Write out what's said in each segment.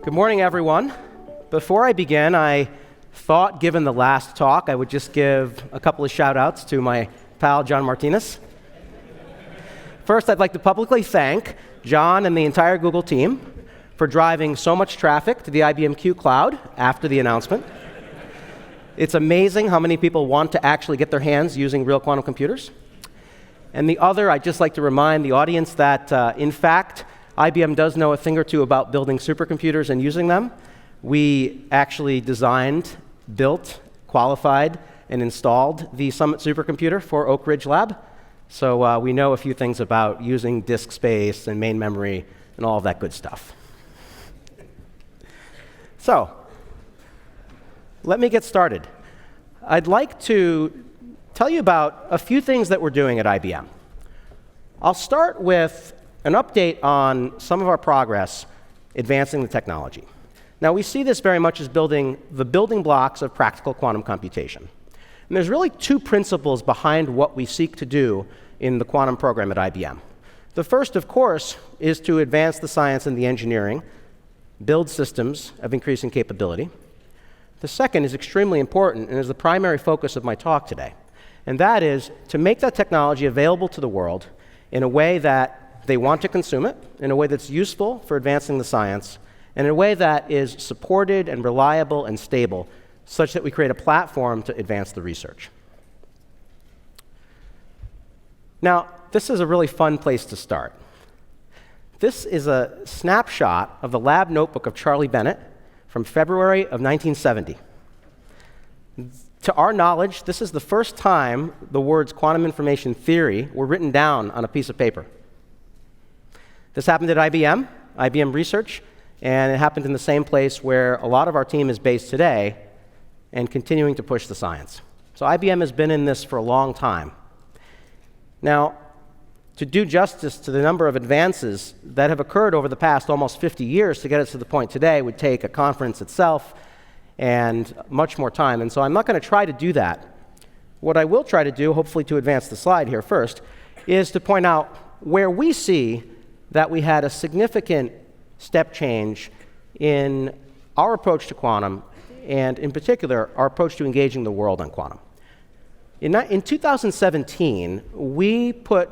Good morning, everyone. Before I begin, I thought, given the last talk, I would just give a couple of shout-outs to my pal, John Martinez. First, I'd like to publicly thank John and the entire Google team for driving so much traffic to the IBM Q Cloud after the announcement. It's amazing how many people want to actually get their hands using real quantum computers. And the other, I'd just like to remind the audience that, in fact, IBM does know a thing or two about building supercomputers and using them. We actually designed, built, qualified, and installed the Summit supercomputer for Oak Ridge Lab. So we know a few things about using disk space and main memory and all of that good stuff. So let me get started. I'd like to tell you about a few things that we're doing at IBM. I'll start with an update on some of our progress advancing the technology. Now, we see this very much as building the building blocks of practical quantum computation. And there's really two principles behind what we seek to do in the quantum program at IBM. The first, of course, is to advance the science and the engineering, build systems of increasing capability. The second is extremely important and is the primary focus of my talk today. And that is to make that technology available to the world in a way that they want to consume it, in a way that's useful for advancing the science, and in a way that is supported and reliable and stable, such that we create a platform to advance the research. Now, this is a really fun place to start. This is a snapshot of the lab notebook of Charlie Bennett from February of 1970. To our knowledge, this is the first time the words quantum information theory were written down on a piece of paper. This happened at IBM Research, and it happened in the same place where a lot of our team is based today and continuing to push the science. So IBM has been in this for a long time. Now, to do justice to the number of advances that have occurred over the past almost 50 years to get us to the point today would take a conference itself and much more time. And so I'm not going to try to do that. What I will try to do, hopefully to advance the slide here first, is to point out where we see that we had a significant step change in our approach to quantum, and in particular, our approach to engaging the world on quantum. In 2017, we put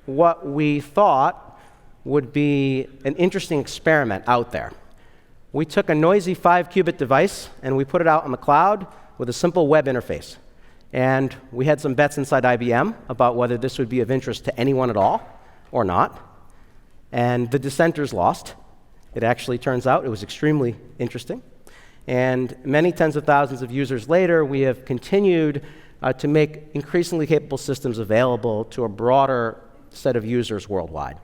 what we thought would be an interesting experiment out there. We took a noisy 5-qubit device, and we put it out on the cloud with a simple web interface. And we had some bets inside IBM about whether this would be of interest to anyone at all or not. And the dissenters lost. It actually turns out it was extremely interesting. And many tens of thousands of users later, we have continued to make increasingly capable systems available to a broader set of users worldwide.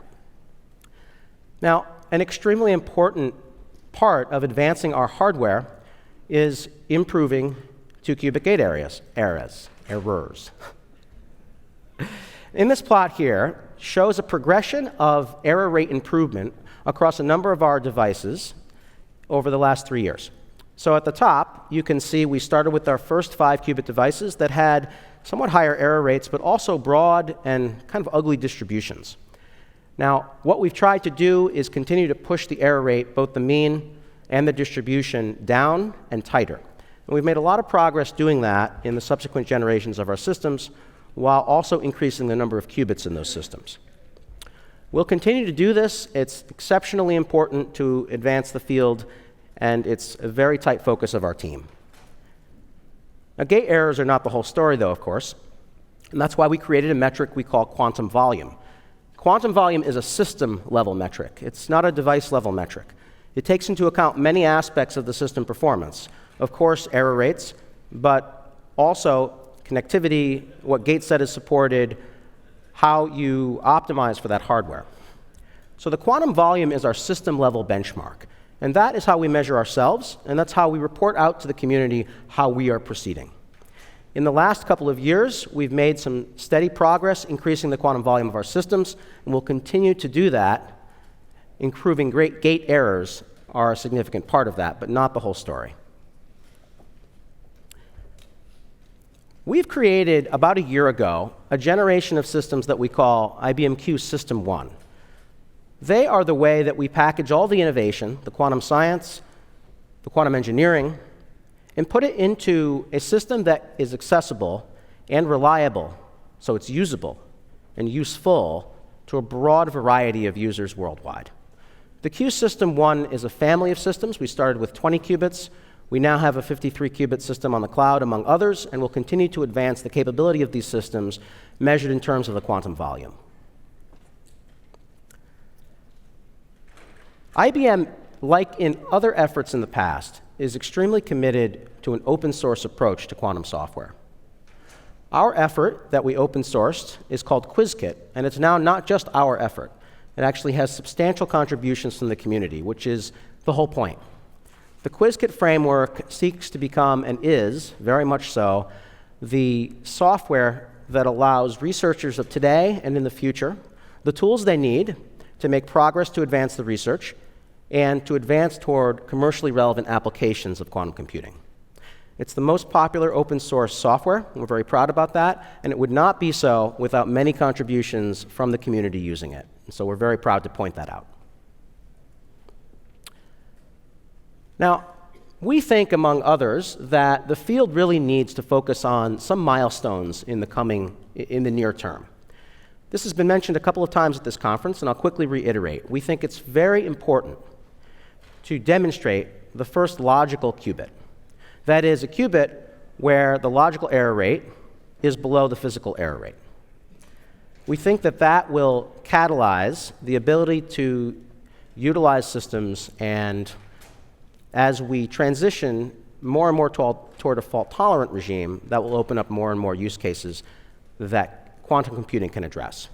Now, an extremely important part of advancing our hardware is improving 2-qubit gate errors. In this plot here shows a progression of error rate improvement across a number of our devices over the last 3 years. So at the top, you can see we started with our first 5-qubit devices that had somewhat higher error rates, but also broad and kind of ugly distributions. Now, what we've tried to do is continue to push the error rate, both the mean and the distribution, down and tighter. And we've made a lot of progress doing that in the subsequent generations of our systems, while also increasing the number of qubits in those systems. We'll continue to do this. It's exceptionally important to advance the field, and it's a very tight focus of our team. Now, gate errors are not the whole story, though, of course, and that's why we created a metric we call quantum volume. Quantum volume is a system-level metric. It's not a device-level metric. It takes into account many aspects of the system performance. Of course, error rates, but also connectivity, what gate set is supported, how you optimize for that hardware. So the quantum volume is our system-level benchmark. And that is how we measure ourselves, and that's how we report out to the community how we are proceeding. In the last couple of years, we've made some steady progress increasing the quantum volume of our systems, and we'll continue to do that. Improving gate errors are a significant part of that, but not the whole story. We've created, about a year ago, a generation of systems that we call IBM Q System 1. They are the way that we package all the innovation, the quantum science, the quantum engineering, and put it into a system that is accessible and reliable, so it's usable and useful to a broad variety of users worldwide. The Q System 1 is a family of systems. We started with 20 qubits. We now have a 53-qubit system on the cloud, among others, and will continue to advance the capability of these systems measured in terms of the quantum volume. IBM, like in other efforts in the past, is extremely committed to an open source approach to quantum software. Our effort that we open sourced is called QuizKit, and it's now not just our effort. It actually has substantial contributions from the community, which is the whole point. The QuizKit framework seeks to become, and is very much so, the software that allows researchers of today and in the future the tools they need to make progress to advance the research and to advance toward commercially relevant applications of quantum computing. It's the most popular open source software, and we're very proud about that, and it would not be so without many contributions from the community using it. And so we're very proud to point that out. Now, we think, among others, that the field really needs to focus on some milestones in the near term. This has been mentioned a couple of times at this conference, and I'll quickly reiterate. We think it's very important to demonstrate the first logical qubit. That is, a qubit where the logical error rate is below the physical error rate. We think that that will catalyze the ability to utilize systems, and as we transition more and more toward a fault-tolerant regime, that will open up more and more use cases that quantum computing can address.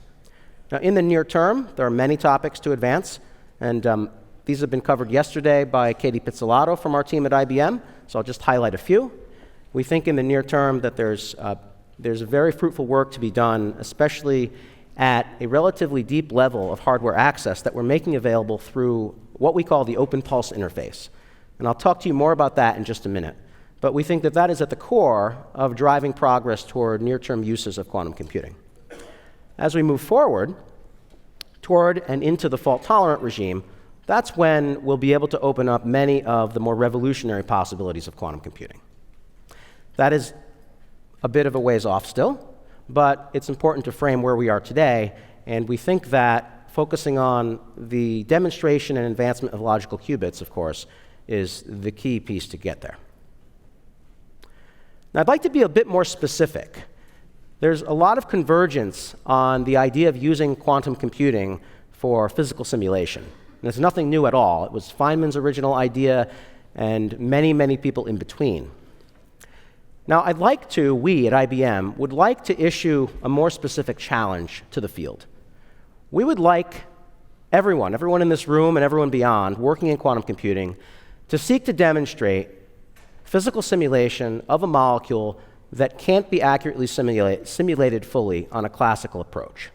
Now, in the near term, there are many topics to advance, and these have been covered yesterday by Katie Pizzolatto from our team at IBM, so I'll just highlight a few. We think in the near term that there's very fruitful work to be done, especially at a relatively deep level of hardware access that we're making available through what we call the Open Pulse interface. And I'll talk to you more about that in just a minute. But we think that that is at the core of driving progress toward near-term uses of quantum computing. As we move forward toward and into the fault-tolerant regime, that's when we'll be able to open up many of the more revolutionary possibilities of quantum computing. That is a bit of a ways off still, but it's important to frame where we are today, and we think that focusing on the demonstration and advancement of logical qubits, of course, is the key piece to get there. Now, I'd like to be a bit more specific. There's a lot of convergence on the idea of using quantum computing for physical simulation. And it's nothing new at all. It was Feynman's original idea and many, many people in between. Now, we at IBM would like to issue a more specific challenge to the field. We would like everyone in this room and everyone beyond working in quantum computing to seek to demonstrate physical simulation of a molecule that can't be accurately simulated fully on a classical approach.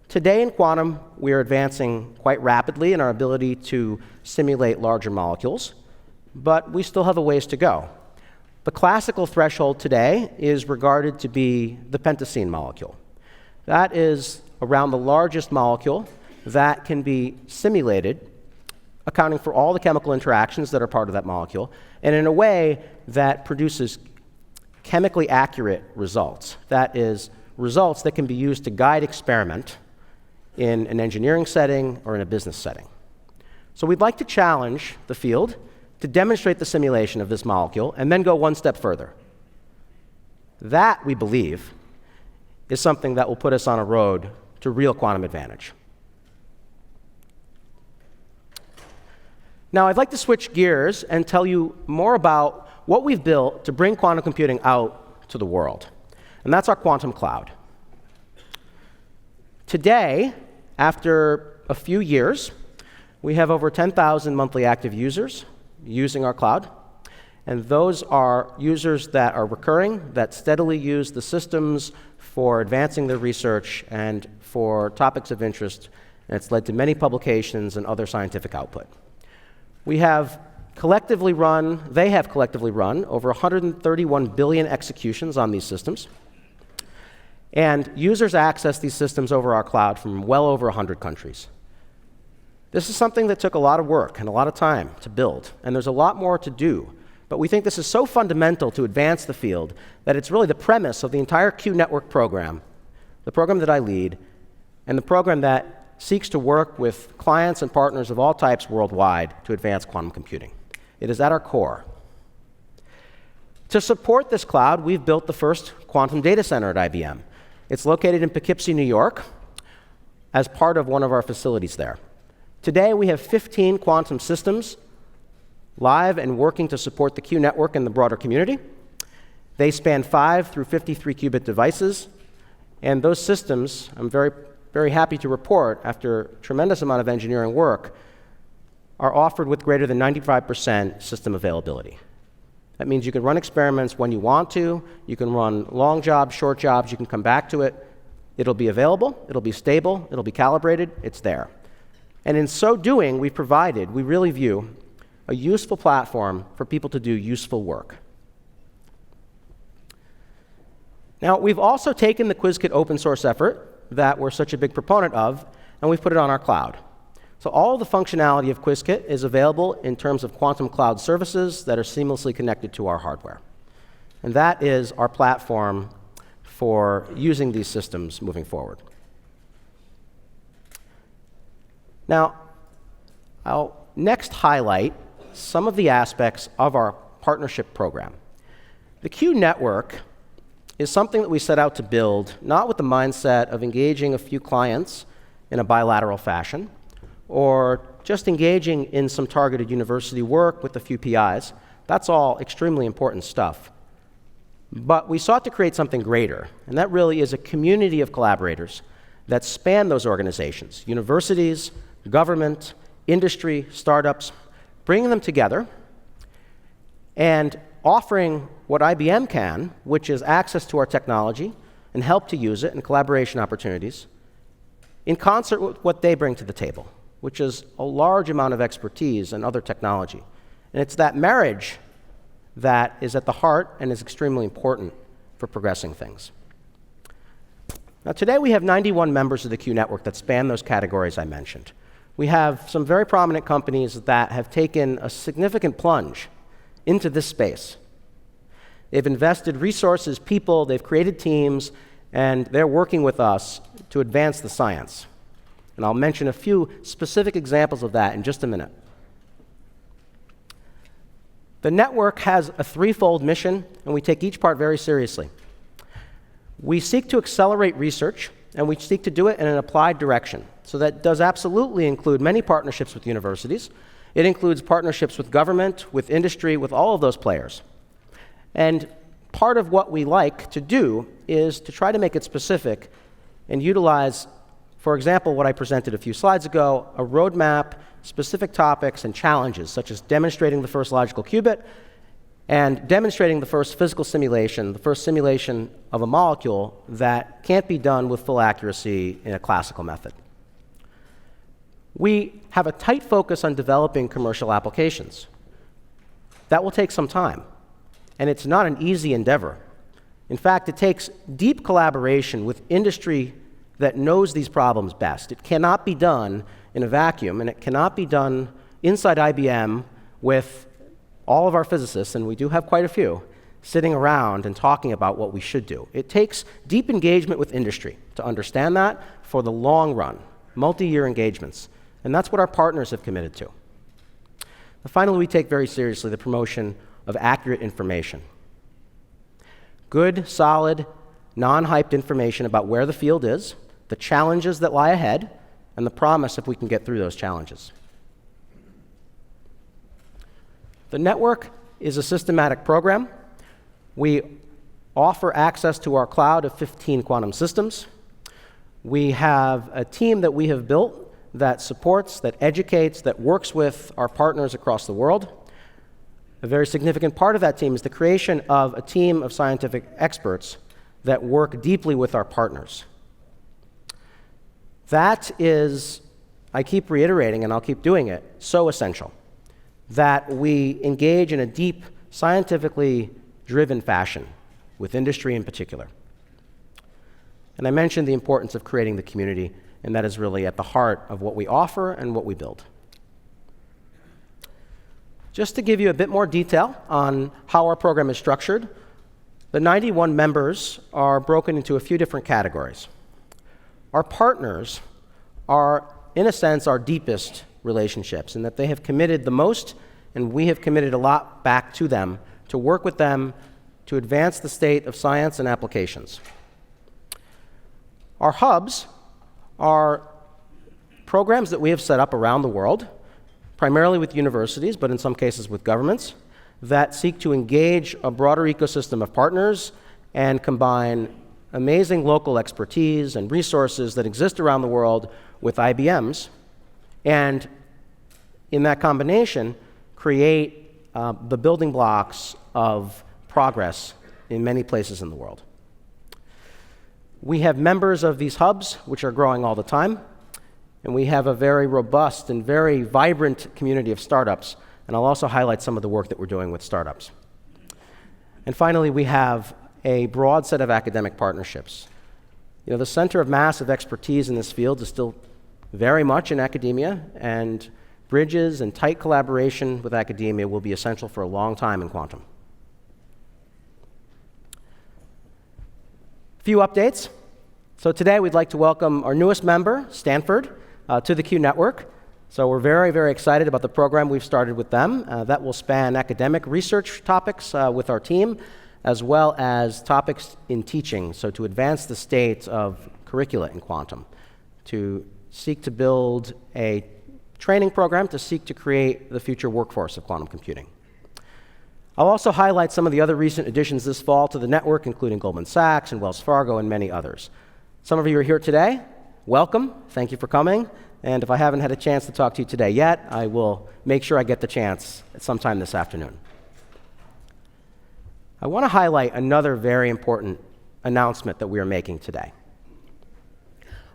Today in quantum, we are advancing quite rapidly in our ability to simulate larger molecules, but we still have a ways to go. The classical threshold today is regarded to be the pentacene molecule. That is around the largest molecule that can be simulated, accounting for all the chemical interactions that are part of that molecule, and in a way that produces chemically accurate results. That is, results that can be used to guide experiment in an engineering setting or in a business setting. So we'd like to challenge the field to demonstrate the simulation of this molecule and then go one step further. That, we believe, is something that will put us on a road to real quantum advantage. Now, I'd like to switch gears and tell you more about what we've built to bring quantum computing out to the world, and that's our quantum cloud. Today, after a few years, we have over 10,000 monthly active users using our cloud, and those are users that are recurring, that steadily use the systems for advancing their research and for topics of interest, and it's led to many publications and other scientific output. They have collectively run over 131 billion executions on these systems, and users access these systems over our cloud from well over 100 countries. This is something that took a lot of work and a lot of time to build, and there's a lot more to do. But we think this is so fundamental to advance the field that it's really the premise of the entire Q network program, the program that I lead, and the program that seeks to work with clients and partners of all types worldwide to advance quantum computing. It is at our core. To support this cloud, we've built the first quantum data center at IBM. It's located in Poughkeepsie, New York, as part of one of our facilities there. Today, we have 15 quantum systems live and working to support the Q network and the broader community. They span 5 through 53 qubit devices, and those systems, I'm very happy to report, after a tremendous amount of engineering work, are offered with greater than 95% system availability. That means you can run experiments when you want to, you can run long jobs, short jobs, you can come back to it. It'll be available, it'll be stable, it'll be calibrated, it's there. And in so doing, we really view a useful platform for people to do useful work. Now, we've also taken the QuizKit open source effort that we're such a big proponent of, and we've put it on our cloud. So all the functionality of QuizKit is available in terms of quantum cloud services that are seamlessly connected to our hardware. And that is our platform for using these systems moving forward. Now, I'll next highlight some of the aspects of our partnership program. The Q network is something that we set out to build not with the mindset of engaging a few clients in a bilateral fashion, or just engaging in some targeted university work with a few PIs. That's all extremely important stuff. But we sought to create something greater, and that really is a community of collaborators that span those organizations, universities, government, industry, startups, bringing them together and offering what IBM can, which is access to our technology and help to use it and collaboration opportunities, in concert with what they bring to the table, which is a large amount of expertise and other technology. And it's that marriage that is at the heart and is extremely important for progressing things. Now, today we have 91 members of the Q network that span those categories I mentioned. We have some very prominent companies that have taken a significant plunge into this space. They've invested resources, people, they've created teams, and they're working with us to advance the science. And I'll mention a few specific examples of that in just a minute. The network has a threefold mission, and we take each part very seriously. We seek to accelerate research, and we seek to do it in an applied direction. So that does absolutely include many partnerships with universities. It includes partnerships with government, with industry, with all of those players. And part of what we like to do is to try to make it specific and utilize, for example, what I presented a few slides ago, a roadmap, specific topics, and challenges, such as demonstrating the first logical qubit and demonstrating the first physical simulation, the first simulation of a molecule that can't be done with full accuracy in a classical method. We have a tight focus on developing commercial applications. That will take some time, and it's not an easy endeavor. In fact, it takes deep collaboration with industry that knows these problems best. It cannot be done in a vacuum, and it cannot be done inside IBM with all of our physicists, and we do have quite a few, sitting around and talking about what we should do. It takes deep engagement with industry to understand that for the long run, multi-year engagements, and that's what our partners have committed to. And finally, we take very seriously the promotion of accurate information. Good, solid, non-hyped information about where the field is, the challenges that lie ahead, and the promise if we can get through those challenges. The network is a systematic program. We offer access to our cloud of 15 quantum systems. We have a team that we have built that supports, that educates, that works with our partners across the world. A very significant part of that team is the creation of a team of scientific experts that work deeply with our partners. That is, I keep reiterating, and I'll keep doing it, so essential, that we engage in a deep, scientifically driven fashion with industry in particular. And I mentioned the importance of creating the community and that is really at the heart of what we offer and what we build. Just to give you a bit more detail on how our program is structured, the 91 members are broken into a few different categories. Our partners are, in a sense, our deepest relationships, in that they have committed the most, and we have committed a lot back to them to work with them to advance the state of science and applications. Our hubs are programs that we have set up around the world, primarily with universities, but in some cases with governments, that seek to engage a broader ecosystem of partners and combine amazing local expertise and resources that exist around the world with IBMs, and in that combination, create the building blocks of progress in many places in the world. We have members of these hubs, which are growing all the time, and we have a very robust and very vibrant community of startups, and I'll also highlight some of the work that we're doing with startups. And finally, we have a broad set of academic partnerships. The center of mass of expertise in this field is still very much in academia, and bridges and tight collaboration with academia will be essential for a long time in quantum. A few updates. So today we'd like to welcome our newest member, Stanford, to the Q Network. So we're very, very excited about the program we've started with them. That will span academic research topics with our team, as well as topics in teaching, so to advance the state of curricula in quantum, to seek to build a training program to seek to create the future workforce of quantum computing. I'll also highlight some of the other recent additions this fall to the network, including Goldman Sachs and Wells Fargo and many others. Some of you are here today. Welcome. Thank you for coming. And if I haven't had a chance to talk to you today yet, I will make sure I get the chance at some time this afternoon. I want to highlight another very important announcement that we are making today.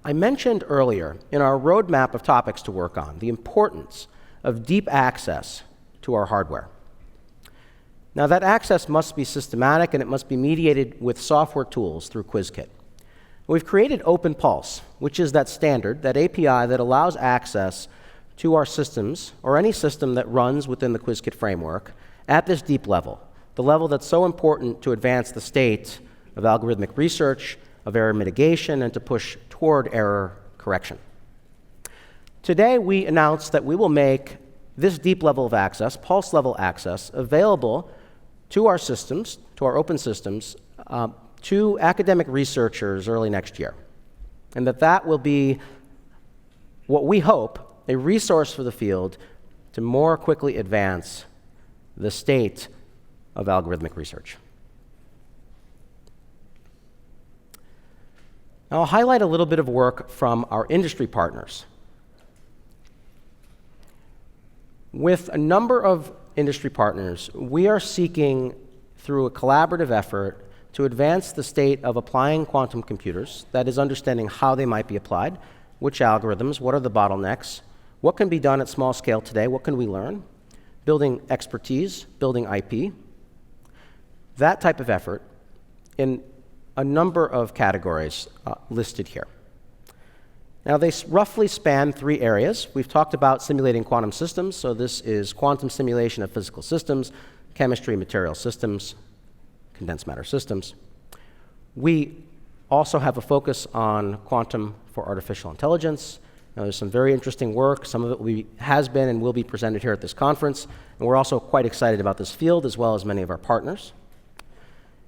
I mentioned earlier in our roadmap of topics to work on the importance of deep access to our hardware. Now, that access must be systematic and it must be mediated with software tools through QuizKit. We've created OpenPulse, which is that standard, that API that allows access to our systems, or any system that runs within the QuizKit framework, at this deep level, the level that's so important to advance the state of algorithmic research, of error mitigation, and to push toward error correction. Today, we announced that we will make this deep level of access, pulse level access, available to our systems, to our open systems, to academic researchers early next year. And that will be what we hope, a resource for the field to more quickly advance the state of algorithmic research. Now, I'll highlight a little bit of work from our industry partners. With a number of industry partners, we are seeking, through a collaborative effort, to advance the state of applying quantum computers, that is, understanding how they might be applied, which algorithms, what are the bottlenecks, what can be done at small scale today, what can we learn, building expertise, building IP. That type of effort in a number of categories listed here. Now, they roughly span 3 areas. We've talked about simulating quantum systems, so this is quantum simulation of physical systems, chemistry, material systems, condensed matter systems. We also have a focus on quantum for artificial intelligence. Now, there's some very interesting work. Some of it has been and will be presented here at this conference, and we're also quite excited about this field, as well as many of our partners.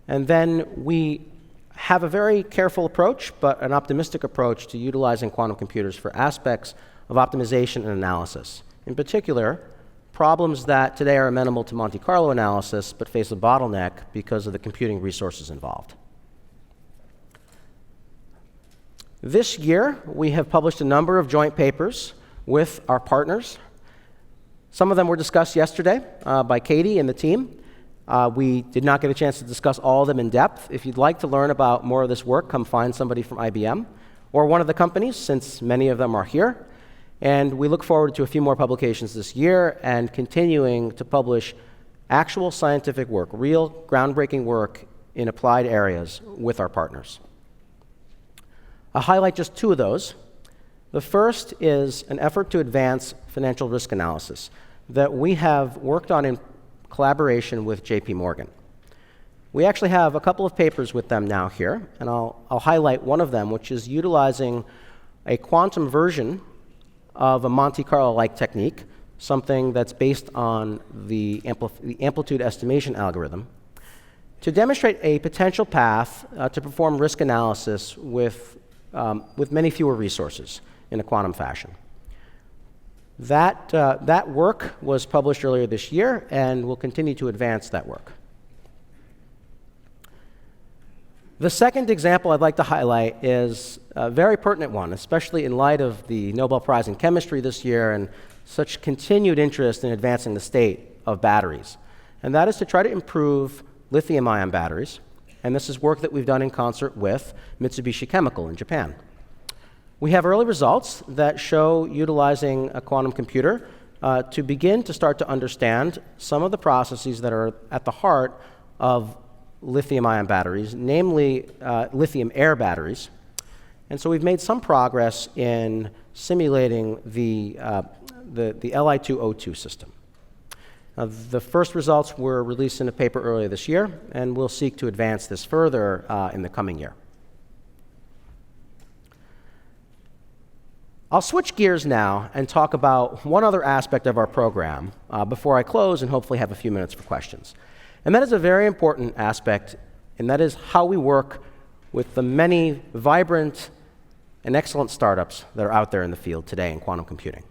And then we have a very careful approach, but an optimistic approach to utilizing quantum computers for aspects of optimization and analysis. In particular, problems that today are amenable to Monte Carlo analysis, but face a bottleneck because of the computing resources involved. This year, we have published a number of joint papers with our partners. Some of them were discussed yesterday by Katie and the team. We did not get a chance to discuss all of them in depth. If you'd like to learn about more of this work, come find somebody from IBM or one of the companies, since many of them are here. And we look forward to a few more publications this year and continuing to publish actual scientific work, real groundbreaking work in applied areas with our partners. I'll highlight just 2 of those. The first is an effort to advance financial risk analysis that we have worked on in collaboration with JP Morgan. We actually have a couple of papers with them now here, and I'll highlight one of them, which is utilizing a quantum version of a Monte Carlo-like technique, something that's based on the amplitude estimation algorithm, to demonstrate a potential path to perform risk analysis with many fewer resources in a quantum fashion. That work was published earlier this year, and we'll continue to advance that work. The second example I'd like to highlight is a very pertinent one, especially in light of the Nobel Prize in Chemistry this year and such continued interest in advancing the state of batteries. And that is to try to improve lithium-ion batteries. And this is work that we've done in concert with Mitsubishi Chemical in Japan. We have early results that show utilizing a quantum computer to begin to start to understand some of the processes that are at the heart of lithium-ion batteries, namely lithium-air batteries. And so we've made some progress in simulating the Li2O2 system. The first results were released in a paper earlier this year, and we'll seek to advance this further in the coming year. I'll switch gears now and talk about one other aspect of our program before I close and hopefully have a few minutes for questions. And that is a very important aspect, and that is how we work with the many vibrant and excellent startups that are out there in the field today in quantum computing.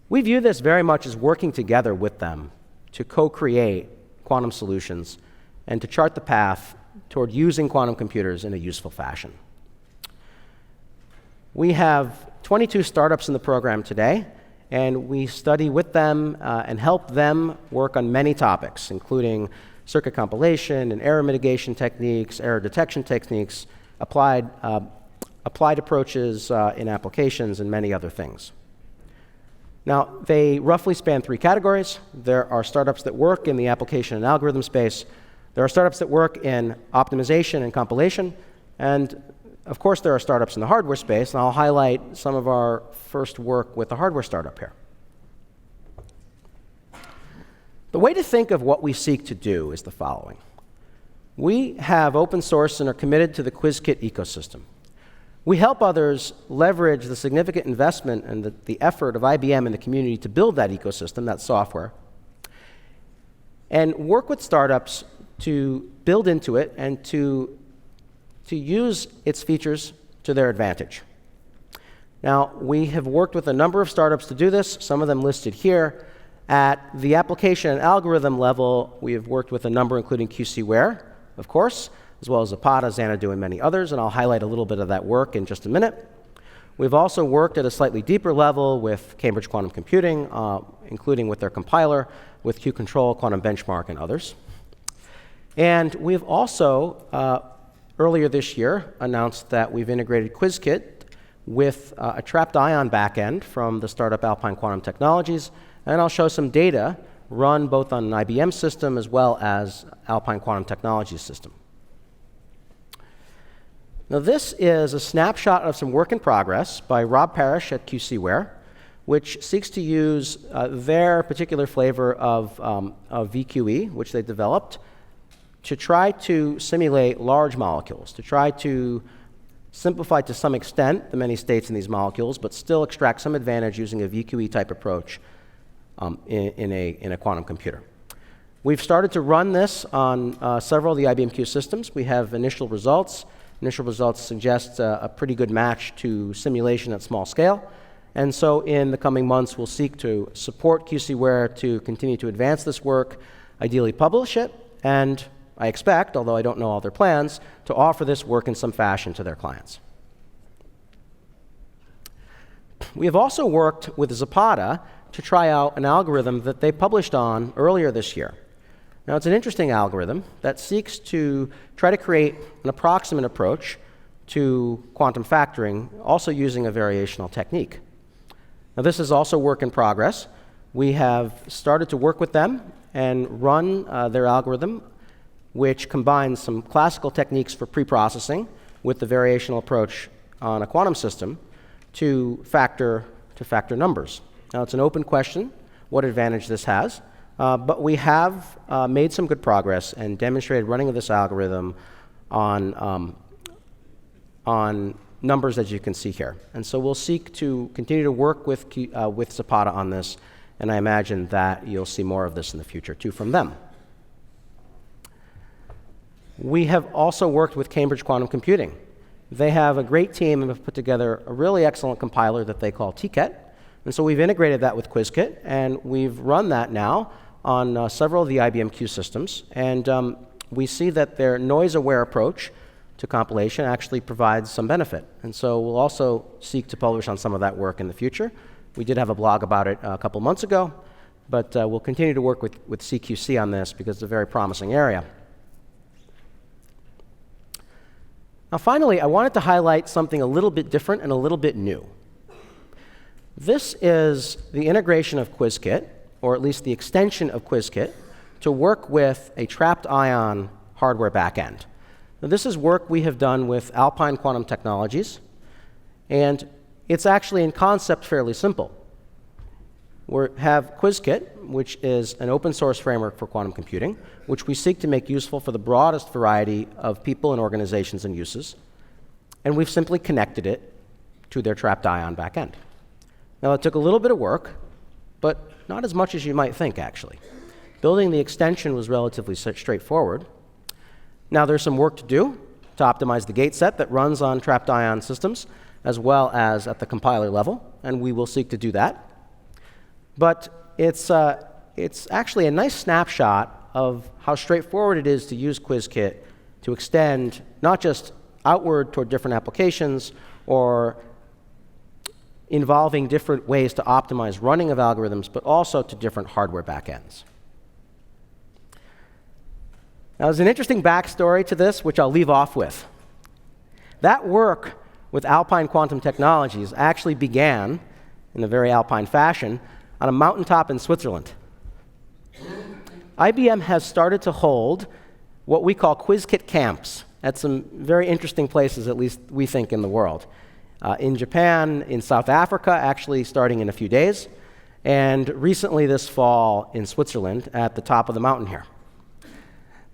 We view this very much as working together with them to co-create quantum solutions and to chart the path toward using quantum computers in a useful fashion. We have 22 startups in the program today, and we study with them and help them work on many topics, including circuit compilation and error mitigation techniques, error detection techniques, applied approaches in applications, and many other things. Now, they roughly span three categories. There are startups that work in the application and algorithm space. There are startups that work in optimization and compilation. And, of course, there are startups in the hardware space, and I'll highlight some of our first work with a hardware startup here. The way to think of what we seek to do is the following. We have open source and are committed to the QuizKit ecosystem. We help others leverage the significant investment and the effort of IBM and the community to build that ecosystem, that software, and work with startups to build into it and to use its features to their advantage. Now, we have worked with a number of startups to do this, some of them listed here. At the application and algorithm level, we have worked with a number including QC Ware, of course, as well as Zapata, Xanadu, and many others, and I'll highlight a little bit of that work in just a minute. We've also worked at a slightly deeper level with Cambridge Quantum Computing, including with their compiler, with Q-Control, Quantum Benchmark, and others. And we've also, earlier this year, announced that we've integrated QuizKit with a trapped ion backend from the startup Alpine Quantum Technologies, and I'll show some data run both on an IBM system as well as Alpine Quantum Technologies system. Now, this is a snapshot of some work in progress by Rob Parrish at QC Ware, which seeks to use their particular flavor of VQE, which they developed, to try to simulate large molecules, to try to simplify to some extent the many states in these molecules, but still extract some advantage using a VQE-type approach in a quantum computer. We've started to run this on several of the IBM Q systems. We have initial results. Initial results suggest a pretty good match to simulation at small scale. And so in the coming months, we'll seek to support QC Ware to continue to advance this work, ideally publish it, and I expect, although I don't know all their plans, to offer this work in some fashion to their clients. We have also worked with Zapata to try out an algorithm that they published on earlier this year. Now, it's an interesting algorithm that seeks to try to create an approximate approach to quantum factoring, also using a variational technique. Now, this is also work in progress. We have started to work with them and run their algorithm, which combines some classical techniques for preprocessing with the variational approach on a quantum system to factor numbers. Now, it's an open question what advantage this has, but we have made some good progress and demonstrated running of this algorithm on numbers as you can see here. And so we'll seek to continue to work with Zapata on this, and I imagine that you'll see more of this in the future too from them. We have also worked with Cambridge Quantum Computing. They have a great team and have put together a really excellent compiler that they call TCAT. And so we've integrated that with Qiskit, and we've run that now on several of the IBM Q systems. And we see that their noise-aware approach to compilation actually provides some benefit. And so we'll also seek to publish on some of that work in the future. We did have a blog about it a couple months ago, but we'll continue to work with CQC on this because it's a very promising area. Now, finally, I wanted to highlight something a little bit different and a little bit new. This is the integration of Qiskit, or at least the extension of Qiskit, to work with a trapped ion hardware backend. Now, this is work we have done with Alpine Quantum Technologies, and it's actually in concept fairly simple. We have Qiskit, which is an open source framework for quantum computing, which we seek to make useful for the broadest variety of people and organizations and uses. And we've simply connected it to their trapped ion backend. Now, it took a little bit of work, but not as much as you might think, actually. Building the extension was relatively straightforward. Now, there's some work to do to optimize the gate set that runs on trapped ion systems, as well as at the compiler level, and we will seek to do that. But it's actually a nice snapshot of how straightforward it is to use Qiskit to extend not just outward toward different applications or involving different ways to optimize running of algorithms, but also to different hardware backends. Now, there's an interesting backstory to this, which I'll leave off with. That work with Alpine Quantum Technologies actually began, in a very Alpine fashion, on a mountaintop in Switzerland. IBM has started to hold what we call Qiskit camps at some very interesting places, at least we think, in the world. In Japan, in South Africa, actually starting in a few days, and recently this fall in Switzerland at the top of the mountain here.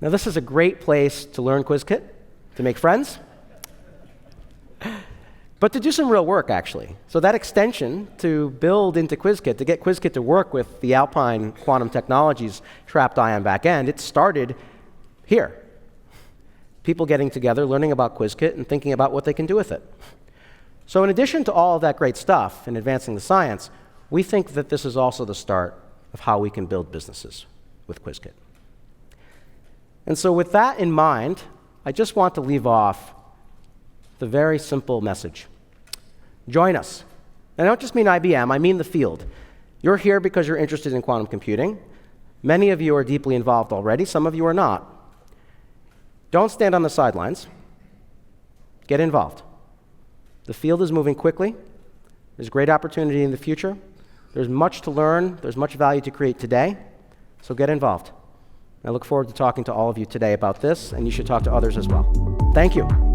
Now, this is a great place to learn Qiskit, to make friends, but to do some real work, actually. So that extension to build into Qiskit, to get Qiskit to work with the Alpine Quantum Technologies trapped ion backend, it started here. People getting together, learning about Qiskit, and thinking about what they can do with it. So in addition to all of that great stuff in advancing the science, we think that this is also the start of how we can build businesses with Qiskit. And so with that in mind, I just want to leave off the very simple message. Join us. And I don't just mean IBM, I mean the field. You're here because you're interested in quantum computing. Many of you are deeply involved already, some of you are not. Don't stand on the sidelines. Get involved. The field is moving quickly. There's great opportunity in the future. There's much to learn. There's much value to create today. So get involved. I look forward to talking to all of you today about this, and you should talk to others as well. Thank you.